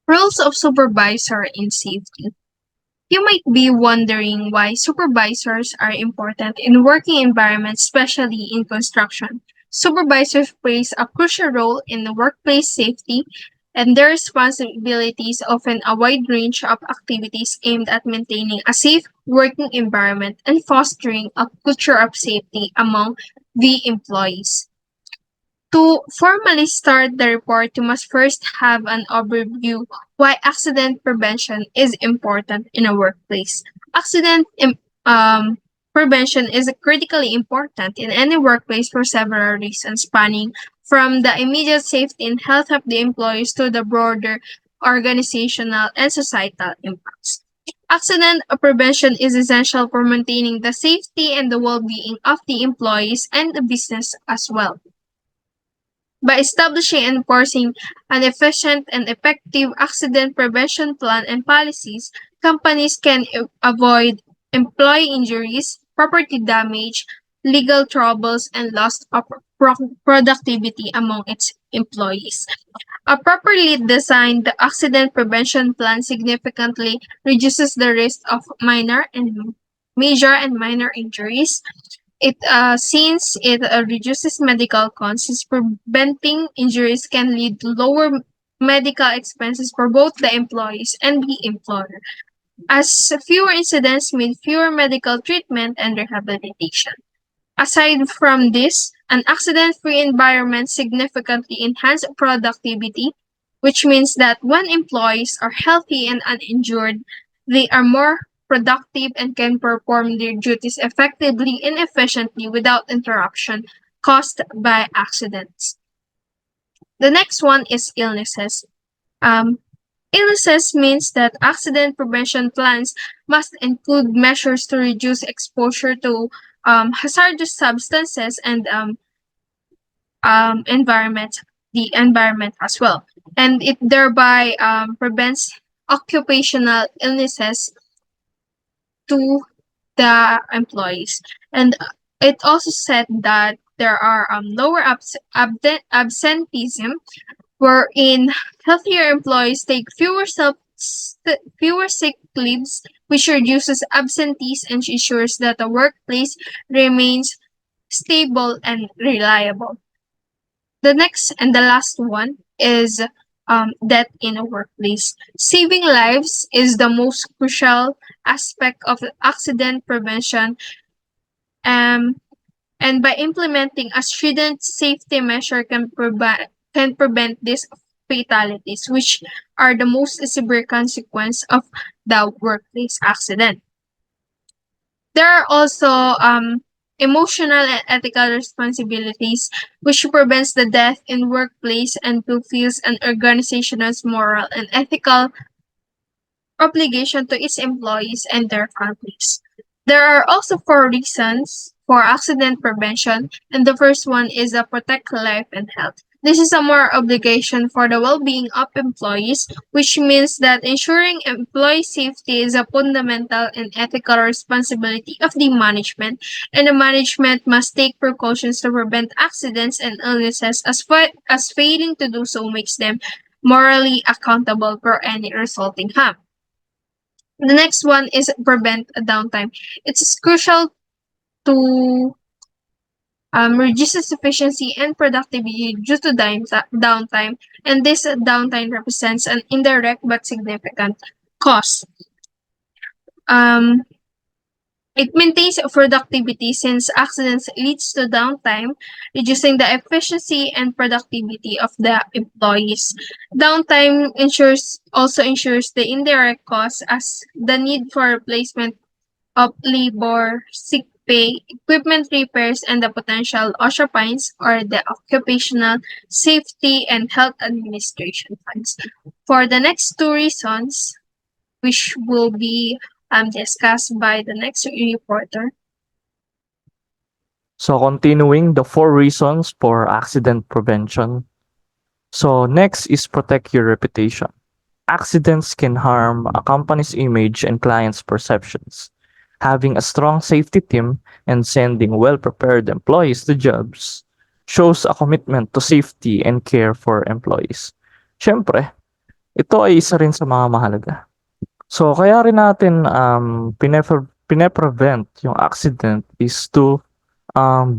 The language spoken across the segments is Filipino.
Roles of supervisor in safety. You might be wondering why supervisors are important in working environments, especially in construction. Supervisors plays a crucial role in the workplace safety, and their responsibilities often a wide range of activities aimed at maintaining a safe working environment and fostering a culture of safety among the employees. To formally start the report, you must first have an overview why accident prevention is important in a workplace. Accident prevention is critically important in any workplace for several reasons, spanning from the immediate safety and health of the employees to the broader organizational and societal impacts. Accident prevention is essential for maintaining the safety and the well-being of the employees and the business as well. By establishing and enforcing an efficient and effective accident prevention plan and policies, companies can avoid employee injuries, property damage, legal troubles, and loss of productivity among its employees. A properly designed accident prevention plan significantly reduces the risk of major and minor injuries. Since it reduces medical costs, since preventing injuries can lead to lower medical expenses for both the employees and the employer, as fewer incidents mean fewer medical treatment and rehabilitation. Aside from this, an accident-free environment significantly enhances productivity, which means that when employees are healthy and uninjured, they are more productive and can perform their duties effectively and efficiently without interruption caused by accidents. The next one is illnesses. Um, Illnesses means that accident prevention plans must include measures to reduce exposure to hazardous substances and environment, the environment as well. And it thereby prevents occupational illnesses to the employees. And it also said that there are lower absenteeism, wherein healthier employees take fewer sick leaves, which reduces absentees and ensures that the workplace remains stable and reliable. The next and the last one is death in a workplace. Saving lives is the most crucial aspect of accident prevention. Um, and by implementing a stringent safety measure can prevent these fatalities, which are the most severe consequence of the workplace accident. There are also emotional and ethical responsibilities, which prevents the death in workplace and fulfills an organization's moral and ethical obligation to its employees and their families. There are also four reasons for accident prevention, and the first one is to protect life and health. This is a more obligation for the well-being of employees, which means that ensuring employee safety is a fundamental and ethical responsibility of the management, and the management must take precautions to prevent accidents and illnesses as failing to do so makes them morally accountable for any resulting harm. The next one is prevent downtime. It's crucial to reduce efficiency and productivity due to downtime, and this downtime represents an indirect but significant cost. Um, it maintains productivity since accidents leads to downtime, reducing the efficiency and productivity of the employees. Downtime also ensures the indirect costs as the need for replacement of labor, sick pay, equipment repairs, and the potential OSHA fines or the Occupational Safety and Health Administration funds. For the next two reasons, which will be discussed by the next reporter. So continuing the four reasons for accident prevention. So next is protect your reputation. Accidents can harm a company's image and clients' perceptions. Having a strong safety team and sending well-prepared employees to jobs shows a commitment to safety and care for employees. Siyempre, Ito ay isa rin sa mga mahalaga. So, kaya rin natin pine-prevent yung accident is to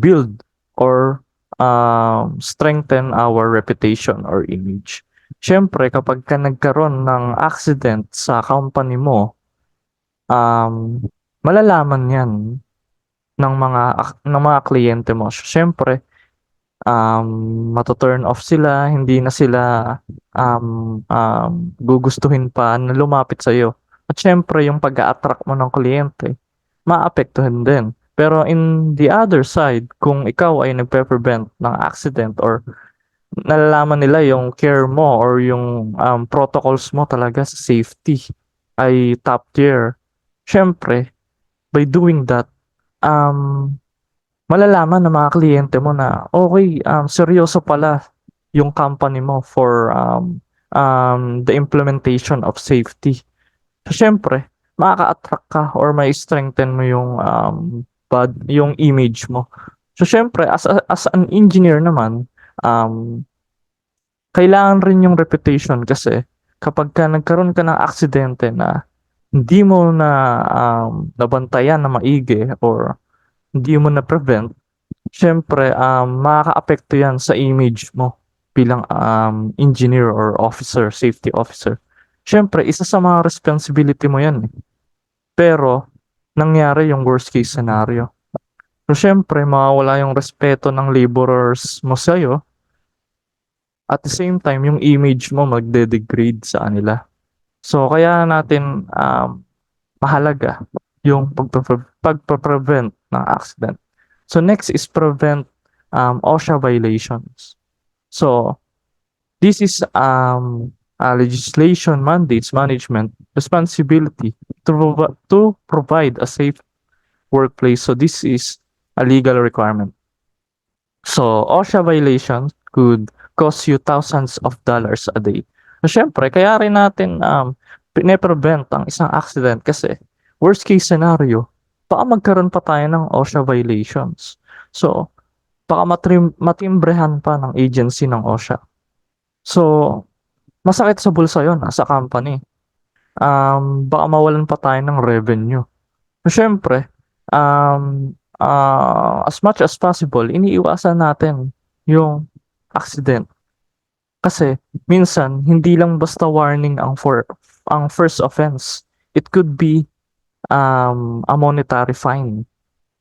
build or strengthen our reputation or image. Siyempre, kapag ka nagkaroon ng accident sa company mo, um, malalaman yan ng mga kliyente mo. Siyempre, mato-turn off sila, hindi na sila gugustuhin pa na lumapit sa'yo. At siyempre, yung pag-a-attract mo ng kliyente, maapektuhan din. Pero in the other side, kung ikaw ay nagpe-prevent ng accident or nalalaman nila yung care mo or yung protocols mo talaga sa safety ay top tier. Siyempre, by doing that, um, malalaman ng mga kliyente mo na okay, seryoso pala yung company mo for the implementation of safety. So, siyempre, makaka-attract ka or may strengthen mo yung image mo. So, siyempre, as an engineer naman, kailangan rin yung reputation kasi kapag ka nagkaroon ka ng aksidente na hindi mo na nabantayan na maigi or hindi mo na prevent, siyempre makakaapekto yan sa image mo bilang engineer or officer, safety officer. Siyempre, isa sa mga responsibility mo yan. Pero, nangyari yung worst case scenario. So, siyempre, mawawala yung respeto ng laborers mo sa'yo. At the same time, yung image mo magde-degrade sa kanila. So, kaya natin mahalaga yung pagpa-prevent ng accident. So, next is prevent OSHA violations. So, this is legislation mandates management responsibility to provide a safe workplace. So, this is a legal requirement. So, OSHA violations could cost you thousands of dollars a day. So, syempre, kaya rin natin pine-prevent ang isang accident kasi worst case scenario, baka magkaroon pa tayo ng OSHA violations. So, baka matimbrehan pa ng agency ng OSHA. So, masakit sa bulsa yon sa company. Baka mawalan pa tayo ng revenue. So, syempre, as much as possible, iniiwasan natin yung accident. Kasi minsan hindi lang basta warning ang first offense. It could be a monetary fine.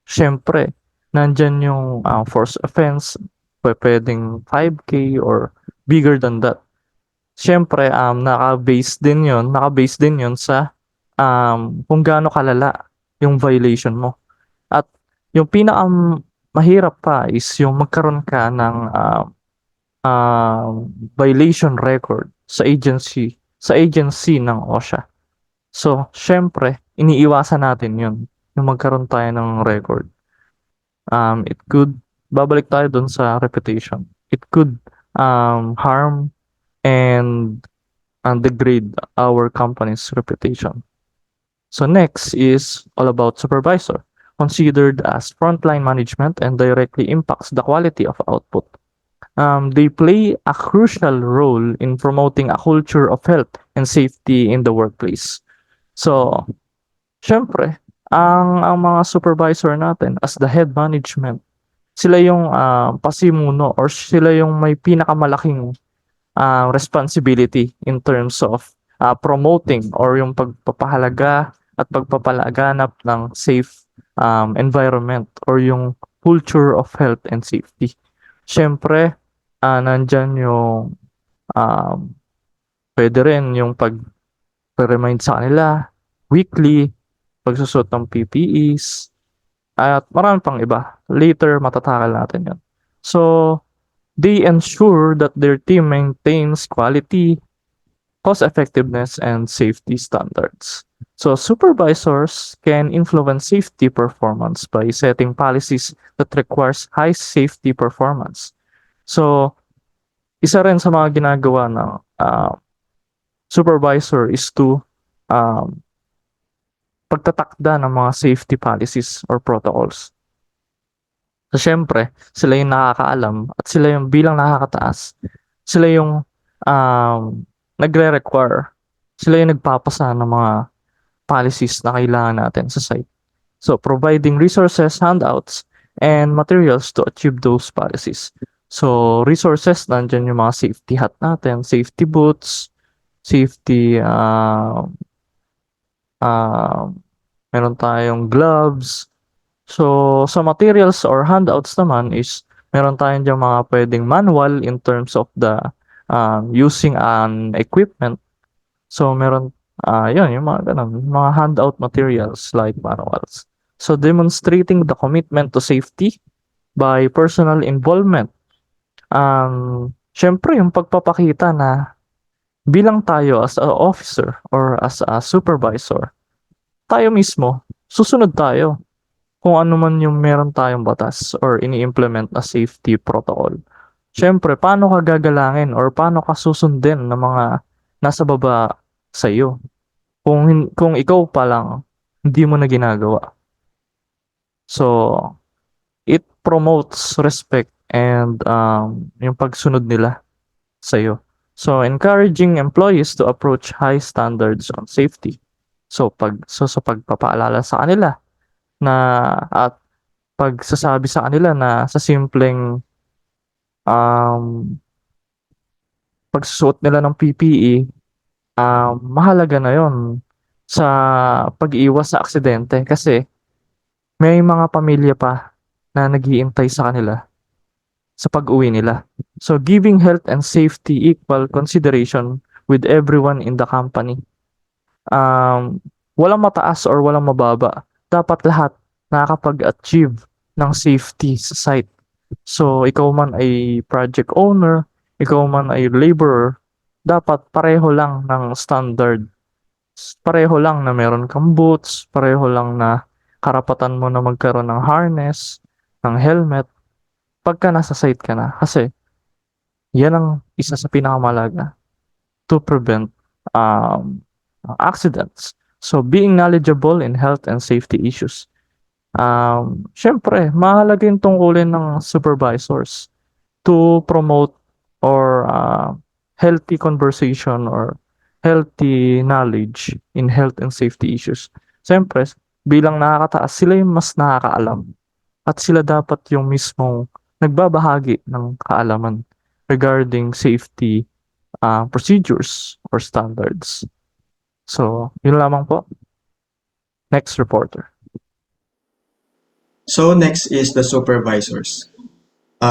Siyempre, nandyan yung first offense, pwedeng 5K or bigger than that. Siyempre, naka-base din yun sa kung gaano kalala yung violation mo. At yung pinaka mahirap pa is yung magkaroon ka ng violation record sa agency ng OSHA. So, syempre, iniiwasan natin yun, yung magkaroon tayo ng record. It could, babalik tayo dun sa reputation. It could harm and degrade our company's reputation. So next is all about supervisor, considered as frontline management and directly impacts the quality of output. They play a crucial role in promoting a culture of health and safety in the workplace. So, syempre, ang mga supervisor natin as the head management, sila yung pasimuno or sila yung may pinakamalaking responsibility in terms of promoting or yung pagpapahalaga at pagpapalaganap ng safe environment or yung culture of health and safety. Siyempre, nandyan yung pwede rin yung pag-remind sa kanila weekly, pagsusot ng PPEs, at marami pang iba. Later, matatakal natin yan. So, they ensure that their team maintains quality, cost effectiveness, and safety standards. So, supervisors can influence safety performance by setting policies that requires high safety performance. So, isa rin sa mga ginagawa ng supervisor is to pagtatakda ng mga safety policies or protocols. So, syempre, sila yung nakakaalam at sila yung bilang nakakataas, sila yung nagre-require. Sila yung nagpapasa ng mga policies na kailangan natin sa site. So, providing resources, handouts, and materials to achieve those policies. So, resources, nandyan yung mga safety hat natin, safety boots, safety, meron tayong gloves. So, sa materials or handouts naman is meron tayong diyang mga pwedeng manual in terms of the using an equipment. So, meron, yun, yung mga ganun, mga handout materials like manuals. So, demonstrating the commitment to safety by personal involvement. Syempre, yung pagpapakita na bilang tayo as a officer or as a supervisor, tayo mismo, susunod tayo kung ano man yung meron tayong batas or ini-implement na safety protocol. Siyempre, paano ka gagalangin or paano ka susundin ng mga nasa baba sa iyo kung ikaw pa lang hindi mo na ginagawa. So, it promotes respect and yung pagsunod nila sa iyo. So, encouraging employees to approach high standards on safety. So, sa pagpapaalala sa kanila na at pagsasabi sa kanila na sa simpleng um, pagsusuot nila ng PPE, mahalaga na yon sa pag-iwas sa aksidente kasi may mga pamilya pa na nag-iintay sa kanila sa pag-uwi nila. So, giving health and safety equal consideration with everyone in the company. Walang mataas or walang mababa. Dapat lahat nakakapag-achieve ng safety sa site. So, ikaw man ay project owner, ikaw man ay laborer, dapat pareho lang ng standard. Pareho lang na meron kang boots, pareho lang na karapatan mo na magkaroon ng harness, ng helmet, pagka nasa site ka na. Kasi, yan ang isa sa pinakamalaga to prevent accidents. So, being knowledgeable in health and safety issues. Syempre, mahalaga yung tungkulin ng supervisors to promote or healthy conversation or healthy knowledge in health and safety issues. Siyempre, bilang nakakataas, sila yung mas nakakaalam. At sila dapat yung mismong nagbabahagi ng kaalaman regarding safety procedures or standards. So, yun lamang po. Next reporter. So next is the supervisors.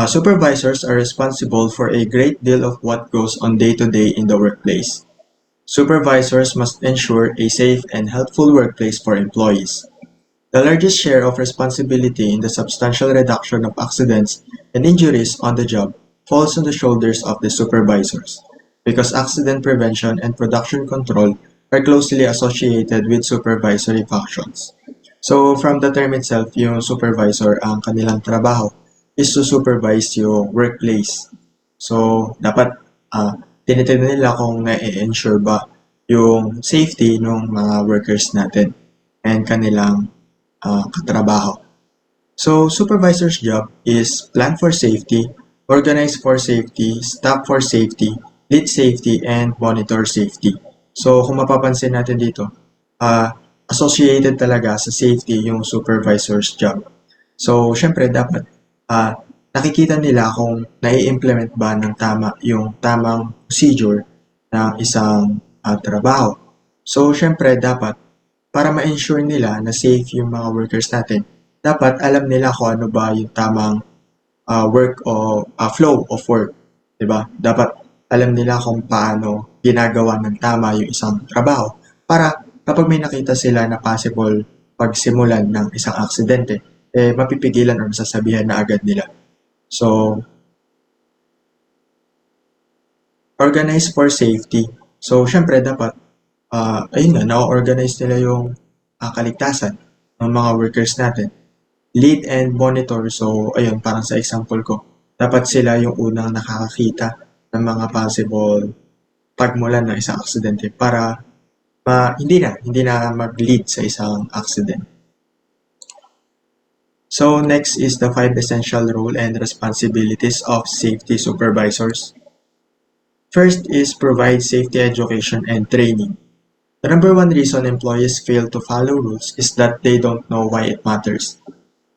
Supervisors are responsible for a great deal of what goes on day-to-day in the workplace. Supervisors must ensure a safe and healthful workplace for employees. The largest share of responsibility in the substantial reduction of accidents and injuries on the job falls on the shoulders of the supervisors, because accident prevention and production control are closely associated with supervisory functions. So from the term itself, yung supervisor, ang kanilang trabaho is to supervise yung workplace. So dapat tinitignan nila kung na-ensure ba yung safety ng mga workers natin and kanilang katrabaho. So supervisor's job is plan for safety, organize for safety, staff for safety, lead safety, and monitor safety. So kung mapapansin natin dito, associated talaga sa safety yung supervisor's job. So syempre dapat nakikita nila kung nai-implement ba ng tama yung tamang procedure ng isang trabaho. So syempre dapat para ma-ensure nila na safe yung mga workers natin, dapat alam nila kung ano ba yung tamang work o flow of work, 'di ba? Dapat alam nila kung paano ginagawa ng tama yung isang trabaho para kapag may nakita sila na possible pagsimulan ng isang aksidente, mapipigilan o masasabihan na agad nila. So, organize for safety. So, syempre dapat, ayun na, na-organize nila yung kaligtasan ng mga workers natin. Lead and monitor. So, ayun, parang sa example ko, dapat sila yung unang nakakakita ng mga possible pagmulan ng isang aksidente para hindi na mag-lead sa isang accident. So next is the 5 essential role and responsibilities of safety supervisors. First is provide safety education and training. The number one reason employees fail to follow rules is that they don't know why it matters.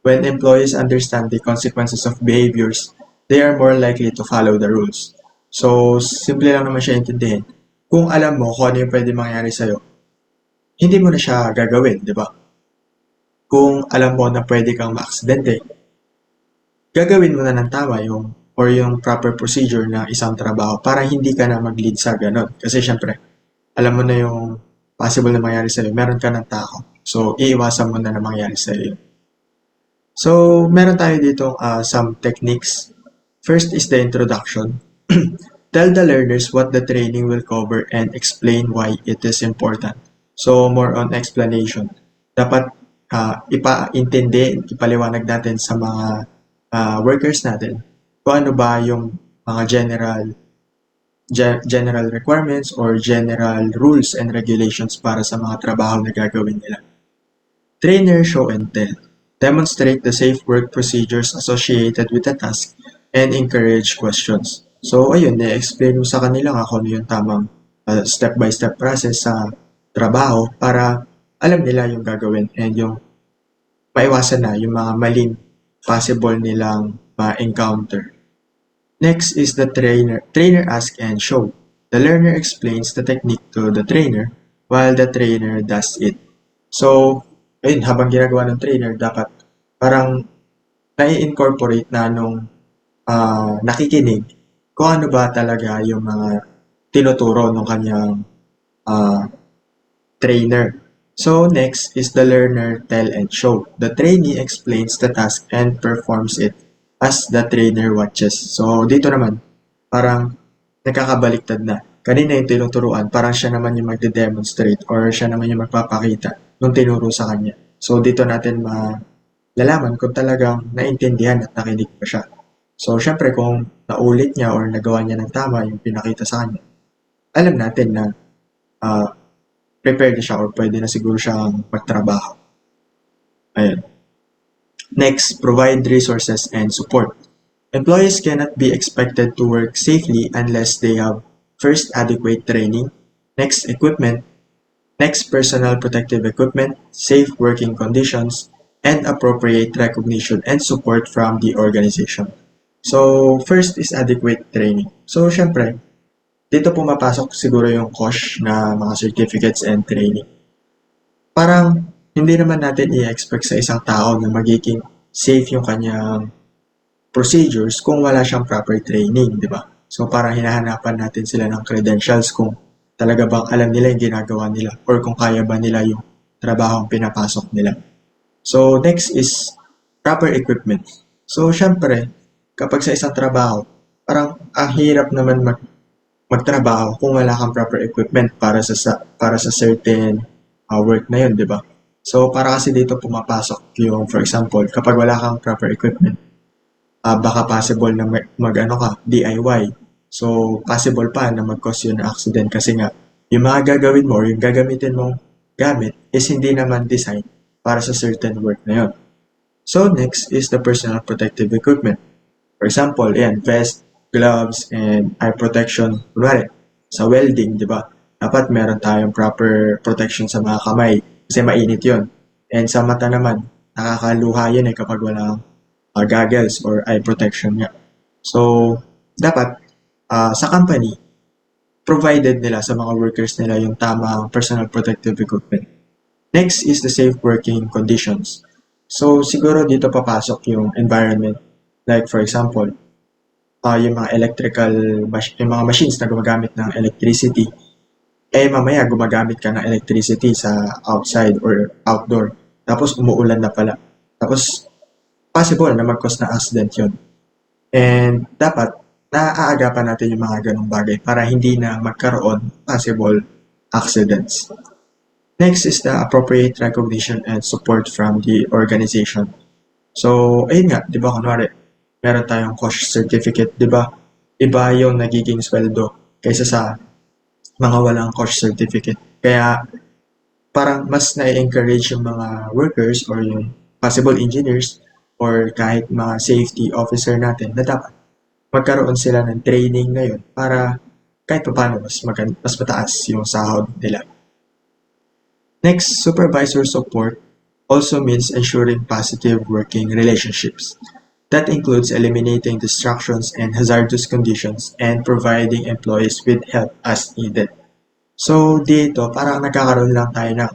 When employees understand the consequences of behaviors, they are more likely to follow the rules. So, simple lang naman siya intindihin. Kung alam mo kung ano yung pwede mangyari sa'yo, hindi mo na siya gagawin, di ba? Kung alam mo na pwede kang maaksidente, gagawin mo na ng tama yung proper procedure na isang trabaho para hindi ka na mag-lead sa ganun. Kasi syempre, alam mo na yung possible na mangyari sa'yo, meron ka ng takot. So, iiwasan mo na mangyari sa'yo. So, meron tayo dito some techniques. First is the introduction. Tell the learners what the training will cover and explain why it is important. So, more on explanation. Dapat ipaliwanag natin sa mga workers natin kung ano ba yung mga general requirements or general rules and regulations para sa mga trabaho na gagawin nila. Trainer, show and tell. Demonstrate the safe work procedures associated with the task and encourage questions. So, ayun, na-explain mo sa kanila kung ano yung tamang step-by-step process sa trabaho para alam nila yung gagawin and yung maiwasan na yung mga maling possible nilang ma-encounter. Next is the trainer. Trainer ask and show. The learner explains the technique to the trainer while the trainer does it. So, ayun, habang ginagawa ng trainer, dapat parang nai-incorporate na nung nakikinig kung ano ba talaga yung mga tinuturo ng kanyang trainer. So, next is the learner tell and show. The trainee explains the task and performs it as the trainer watches. So, dito naman, parang nakakabaliktad na. Kanina yung tinuturuan, parang siya naman yung magde-demonstrate or siya naman yung magpapakita nung tinuro sa kanya. So, dito natin malalaman kung talagang naintindihan at nakinig pa siya. So, syempre kung naulit niya or nagawa niya ng tama yung pinakita sa kanya, alam natin na prepared na siya or pwede na siguro siyang magtrabaho. Ayun. Next, provide resources and support. Employees cannot be expected to work safely unless they have first adequate training, next equipment, next personal protective equipment, safe working conditions, and appropriate recognition and support from the organization. So, first is adequate training. So, syempre, dito pumapasok siguro yung COSH na mga certificates and training. Parang hindi naman natin i-expect sa isang tao na magiging safe yung kanyang procedures kung wala siyang proper training, di ba? So parang hinahanapan natin sila ng credentials kung talaga bang alam nila yung ginagawa nila or kung kaya ba nila yung trabaho ang pinapasok nila. So next is proper equipment. So syempre, kapag sa isang trabaho, parang ang hirap naman magtrabaho kung wala kang proper equipment para sa certain work na yun, di ba? So, para kasi dito pumapasok yung, for example, kapag wala kang proper equipment, baka possible na DIY. So, possible pa na mag-cause yun ng accident kasi nga, yung mga gagawin mo or yung gagamitin mong gamit is hindi naman designed para sa certain work na yun. So, next is the personal protective equipment. For example, vest, gloves, and eye protection. Kunwari, sa welding, di ba? Dapat meron tayong proper protection sa mga kamay kasi mainit yon. And sa mata naman, nakakaluha yun kapag walang goggles or eye protection nga. So, dapat sa company, provided nila sa mga workers nila yung tamang personal protective equipment. Next is the safe working conditions. So, siguro dito papasok yung environment. Like for example, yung mga yung mga machines na gumagamit ng electricity, mamaya gumagamit ka ng electricity sa outside or outdoor. Tapos umuulan na pala. Tapos possible na mag-cause na accident yun. And dapat naaagapan natin yung mga ganong bagay para hindi na magkaroon possible accidents. Next is the appropriate recognition and support from the organization. So, ayun nga, di ba, kunwari, meron tayong COSH certificate, di ba? Iba yung nagiging sweldo kaysa sa mga walang COSH certificate. Kaya, parang mas na-encourage yung mga workers or yung possible engineers or kahit mga safety officer natin na dapat magkaroon sila ng training ngayon para kahit papaano mas mataas yung sahod nila. Next, supervisor support also means ensuring positive working relationships. That includes eliminating distractions and hazardous conditions and providing employees with help as needed. So dito, parang nagkakaroon lang tayo ng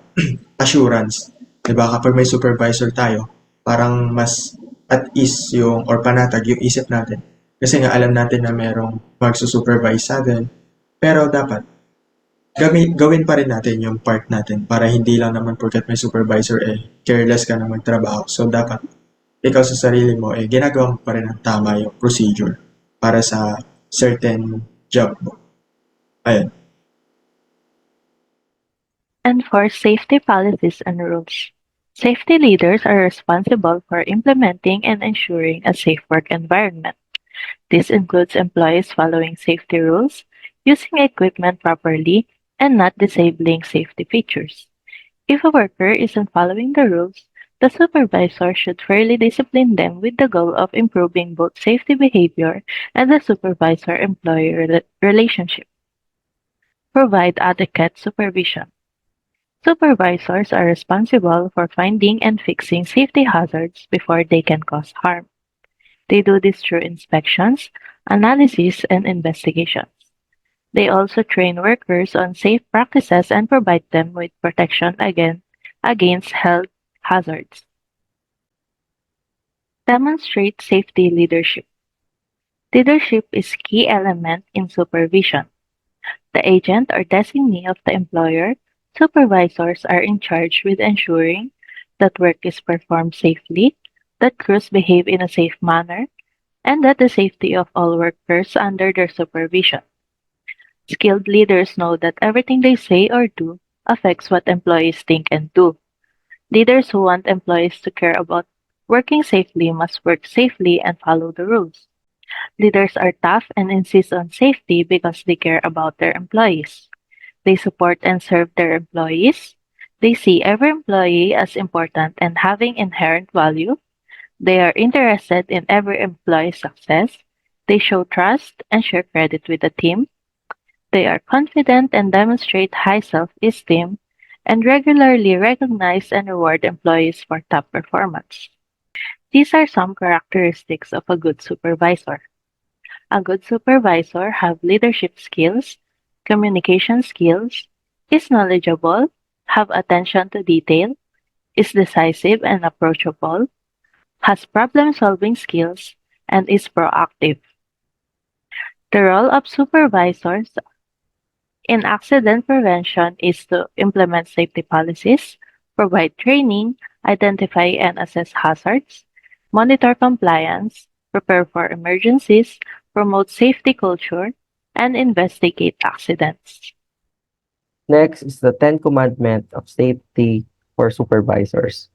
assurance. 'Di ba? Kapag may supervisor tayo, parang mas at ease yung or panatag yung isip natin. Kasi nga alam natin na merong magsusupervise sa atin. Pero dapat gawin pa rin natin yung part natin para hindi lang naman porket may supervisor careless ka na magtrabaho. So dapat ikaw sa sarili mo ginagawa mo pa rin ang tama yung procedure para sa certain job mo. Ayun. Enforce safety policies and rules. Safety leaders are responsible for implementing and ensuring a safe work environment. This includes employees following safety rules, using equipment properly, and not disabling safety features. If a worker isn't following the rules, the supervisor should fairly discipline them with the goal of improving both safety behavior and the supervisor employee relationship. Provide adequate supervision. Supervisors are responsible for finding and fixing safety hazards before they can cause harm. They do this through inspections, analysis, and investigations. They also train workers on safe practices and provide them with protection against health hazards. Demonstrate safety leadership. Leadership is key element in supervision. The agent or designee of the employer, supervisors are in charge with ensuring that work is performed safely, that crews behave in a safe manner, and that the safety of all workers under their supervision. Skilled leaders know that everything they say or do affects what employees think and do. Leaders who want employees to care about working safely must work safely and follow the rules. Leaders are tough and insist on safety because they care about their employees. They support and serve their employees. They see every employee as important and having inherent value. They are interested in every employee's success. They show trust and share credit with the team. They are confident and demonstrate high self esteem and regularly recognize and reward employees for top performance. These are some characteristics of a good supervisor. A good supervisor have leadership skills, communication skills, is knowledgeable, have attention to detail, is decisive and approachable, has problem-solving skills, and is proactive. The role of supervisors in accident prevention is to implement safety policies, provide training, identify and assess hazards, monitor compliance, prepare for emergencies, promote safety culture, and investigate accidents. Next is the 10 Commandment of Safety for Supervisors.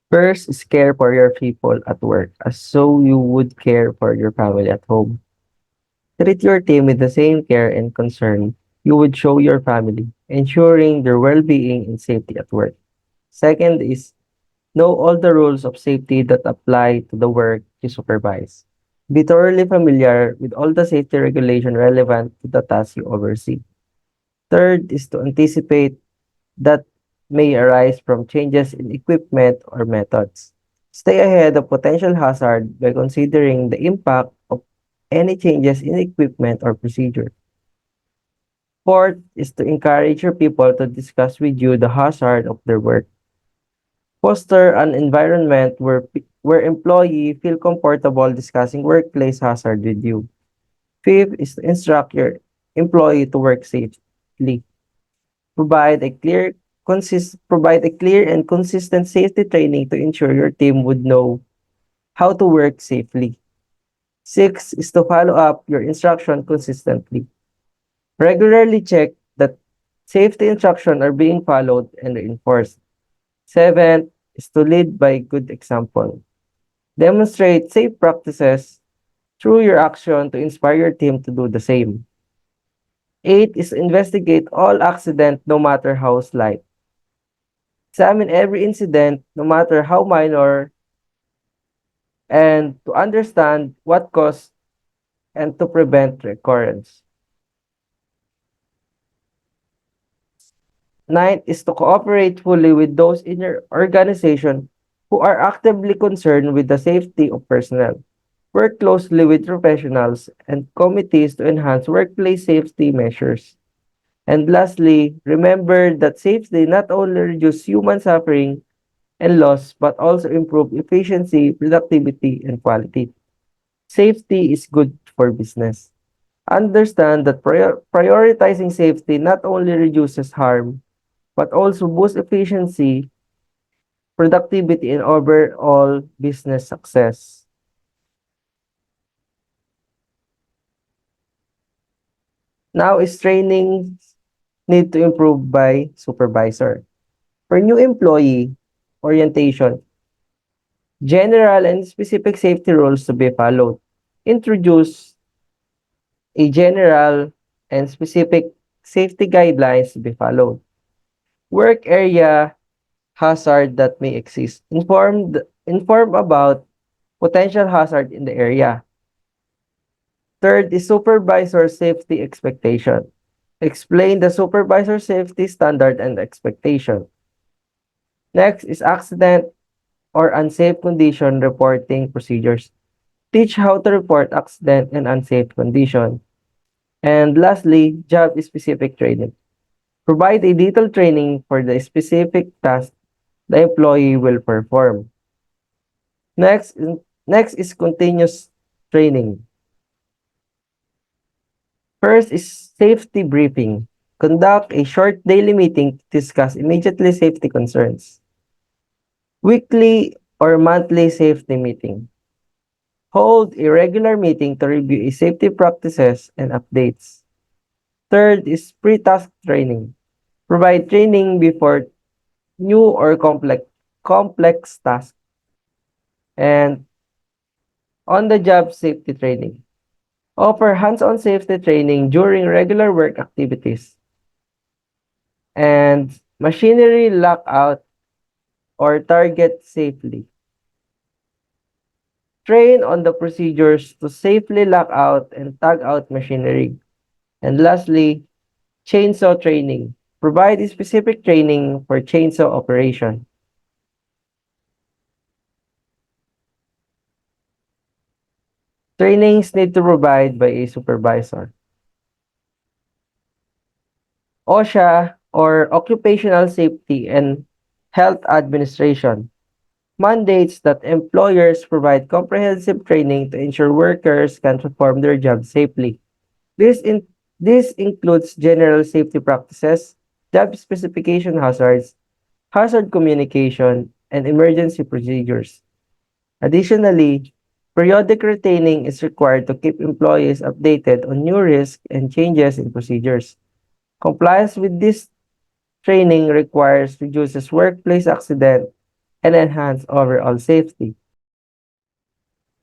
First is care for your people at work as so you would care for your family at home. Treat your team with the same care and concern you would show your family, ensuring their well-being and safety at work. Second is know all the rules of safety that apply to the work you supervise. Be thoroughly familiar with all the safety regulation relevant to the task you oversee. Third is to anticipate that may arise from changes in equipment or methods. Stay ahead of potential hazard by considering the impact of any changes in equipment or procedure. Fourth is to encourage your people to discuss with you the hazard of their work. Foster an environment where employees feel comfortable discussing workplace hazard with you. Fifth is to instruct your employee to work safely. Provide a clear and consistent safety training to ensure your team would know how to work safely. Six is to follow up your instruction consistently. Regularly check that safety instructions are being followed and reinforced. Seventh is to lead by good example. Demonstrate safe practices through your action to inspire your team to do the same. Eight is investigate all accident no matter how slight. Examine every incident no matter how minor and to understand what caused and to prevent recurrence. Ninth is to cooperate fully with those in your organization who are actively concerned with the safety of personnel. Work closely with professionals and committees to enhance workplace safety measures. And lastly, remember that safety not only reduces human suffering and loss, but also improve efficiency, productivity, and quality. Safety is good for business. Understand that prioritizing safety not only reduces harm, but also boosts efficiency, productivity, and overall business success. Now is training need to improve by supervisor. For new employee, orientation, general and specific safety rules to be followed. Introduce a general and specific safety guidelines to be followed. Work area hazard that may exist. Inform about potential hazard in the area. Third is supervisor safety expectation. Explain the supervisor safety standard and expectation. Next is accident or unsafe condition reporting procedures. Teach how to report accident and unsafe condition. And lastly, job-specific training. Provide a detailed training for the specific task the employee will perform. Next is continuous training. First is safety briefing. Conduct a short daily meeting to discuss immediately safety concerns. Weekly or monthly safety meeting. Hold a regular meeting to review safety practices and updates. Third is pre-task training. Provide training before new or complex tasks. And on-the-job safety training. Offer hands-on safety training during regular work activities. And machinery lockout or target safely. Train on the procedures to safely lock out and tag out machinery. And lastly, chainsaw training. Provide specific training for chainsaw operation. Trainings need to provide by a supervisor. OSHA or Occupational Safety and Health Administration mandates that employers provide comprehensive training to ensure workers can perform their jobs safely. This includes general safety practices, job specification hazards, hazard communication, and emergency procedures. Additionally, periodic retraining is required to keep employees updated on new risks and changes in procedures. Compliance with this training requires reduces workplace accident and enhance overall safety.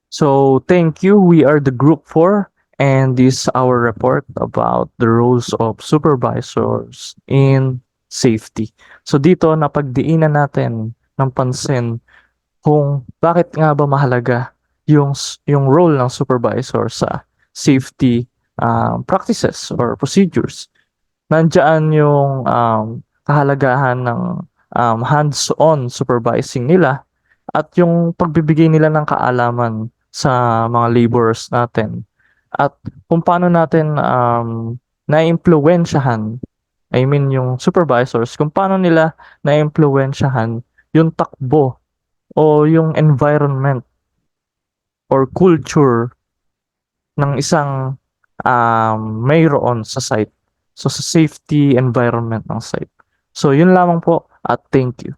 So thank you. We are the group 4 and this is our report about the roles of supervisors in safety. So dito napagdiinan natin ng pansin kung bakit nga ba mahalaga yung role ng supervisor sa safety practices or procedures. Nandiyan yung kahalagahan ng hands-on supervising nila at yung pagbibigay nila ng kaalaman sa mga laborers natin at kung paano natin naiimpluwensyahan, I mean yung supervisors, kung paano nila naiimpluwensyahan yung takbo o yung environment or culture ng isang mayroon sa site. So sa safety environment ng site. So yun lamang po at thank you.